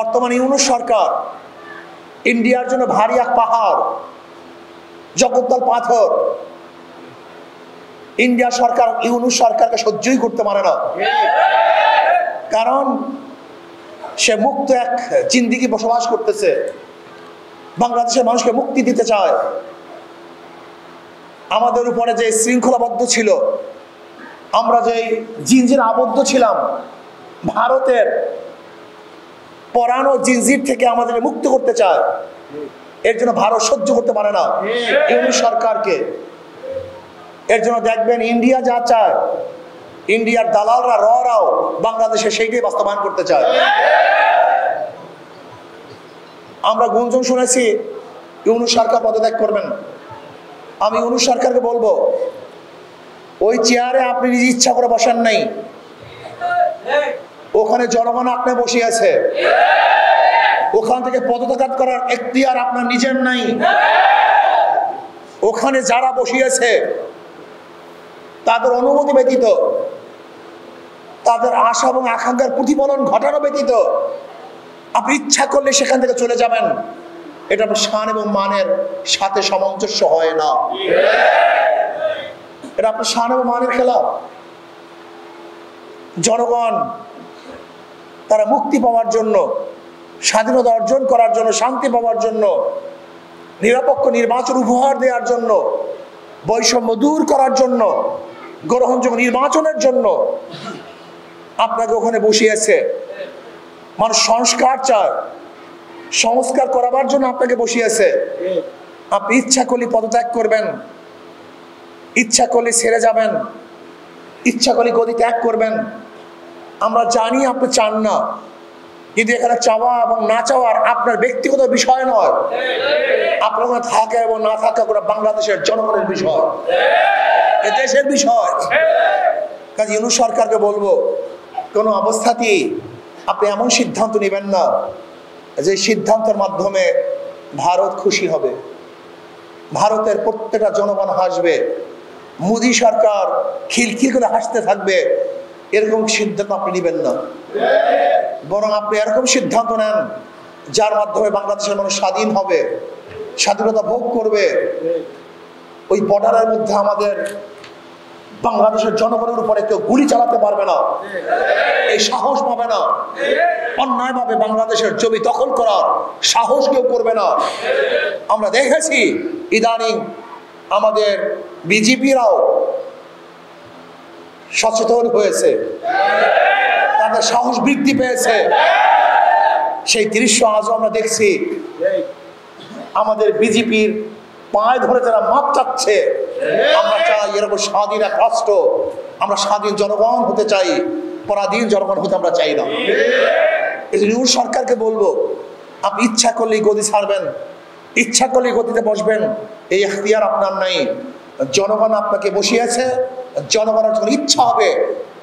বর্তমান ইউনূস সরকার ইন্ডিয়ার জন্য ভারী এক পাহাড়, জগদ্দল পাথর। ইন্ডিয়া সরকার ইউনূস সরকারকে সহ্যই করতে পারে না, কারণ সে মুক্ত এক জিন্দেগি বসবাস করতেছে, বাংলাদেশের মানুষকে মুক্তি দিতে চায়। আমাদের উপরে যে শৃঙ্খলাবদ্ধ ছিল, আমরা যে জিনজির আবদ্ধ ছিলাম, ভারতের পরানো জিনজির থেকে আমাদের মুক্ত করতে চায়। এর জন্য ভারত সহ্য করতে পারে না ইউনূস সরকারকে। এর জন্য দেখবেন ইন্ডিয়া যা চায়, ইন্ডিয়ার দালালরা রাও বাংলাদেশে সেইটাই বাস্তবায়ন করতে চায়। আমরা গুঞ্জন শুনেছি ইউনূস সরকার পদত্যাগ করবেন। আমি ইউনূস সরকারকে বলবো, ওই চেয়ারে আপনি নিজ ইচ্ছা করে বসেন নাই, ওখানে জনগণ আপনি বসিয়েছে। ওখান থেকে পদত্যাগ করার এখতিয়ার আপনার নিজের নাই। ওখানে যারা বসিয়েছে তাদের অনুমতি ব্যতীত, তাদের আশা এবং আকাঙ্ক্ষার প্রতিফলন ঘটানো ব্যতীত আপনি ইচ্ছা করলে সেখান থেকে চলে যাবেন, এটা আপনার শান এবং মানের সাথে সামঞ্জস্য হয় না। এটা আপনার শান এবং মানের খেলা। জনগণ তারা মুক্তি পাওয়ার জন্য, স্বাধীনতা অর্জন করার জন্য, শান্তি পাওয়ার জন্য, নিরপেক্ষ নির্বাচন উপহার দেওয়ার জন্য, বৈষম্য দূর করার জন্য, গ্রহণযোগ্য নির্বাচনের জন্য আপনাকে ওখানে বসিয়েছে। মানুষ সংস্কার চায়, সংস্কার করাবার জন্য আপনাকে বসিয়েছে। আপনি ইচ্ছা করলে পদত্যাগ করবেন, ইচ্ছা করলে ছেড়ে যাবেন, ইচ্ছা করলে গদি ত্যাগ করবেন। আমরা জানি আপনি চান না, কিন্তু এখানে চাওয়া এবং না চাওয়ার আপনার ব্যক্তিগত বিষয় নয়, আপনার ওখানে থাকে এবং না থাকা করে বাংলাদেশের জনগণের বিষয়, এ দেশের বিষয়। কাজে ইউনূস সরকারকে বলবো, কোনো অবস্থাতেই আপনি এমন সিদ্ধান্ত নেবেন না যে সিদ্ধান্তের মাধ্যমে ভারত খুশি হবে, ভারতের প্রত্যেকটা জনগণ হাসবে, মোদী সরকার খিলখিল করে হাসতে থাকবে, এরকম সিদ্ধান্ত আপনি নেবেন না। বরং আপনি এরকম সিদ্ধান্ত নেন যার মাধ্যমে বাংলাদেশের মানুষ স্বাধীন হবে, স্বাধীনতা ভোগ করবে। ওই বর্ডারের মধ্যে আমাদের বাংলাদেশের জনগণের উপরে কেউ গুলি চালাতে পারবে না, এই সাহস পাবে না। অন্যায়ভাবে বাংলাদেশের জমি দখল করার সাহস কেউ করবে না। আমরা দেখেছি ইদানিং আমাদের বিজেপিরাও সচেতন হয়েছে, তাদের সাহস বৃদ্ধি পেয়েছে। সেই দৃশ্য আজও আমরা দেখছি। আমাদের বিজেপির পায়ে ধরে যারা মাপ চাচ্ছে, আমরা চাই এরকম স্বাধীন এক রাষ্ট্র, আমরা স্বাধীন জনগণ হতে চাই, পরাধীন জনগণ হতে আমরা চাই না। এই জন্য ইউনূস সরকারকে বলবো, আপনি ইচ্ছা করলেই গদি ছাড়বেন, ইচ্ছা করলেই গদিতে বসবেন, এই এখতিয়ার আপনার নাই। জনগণ আপনাকে বসিয়েছে, জনগণের যখন ইচ্ছা হবে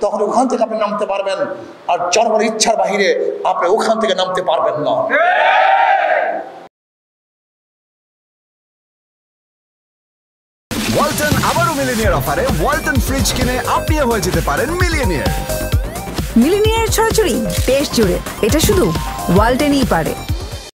তখন ওখান থেকে আপনি নামতে পারবেন, আর জনগণের ইচ্ছার বাহিরে আপনি ওখান থেকে নামতে পারবেন না। ওয়ালটন আবারও মিলিনিয়ার অফারে ওয়ালটন ফ্রিজ কিনে আপনিও হয়ে যেতে পারেন মিলিয়নিয়ার। মিলিনিয়ার ছড়াছড়ি দেশ জুড়ে, এটা শুধু ওয়ালটনই পারে।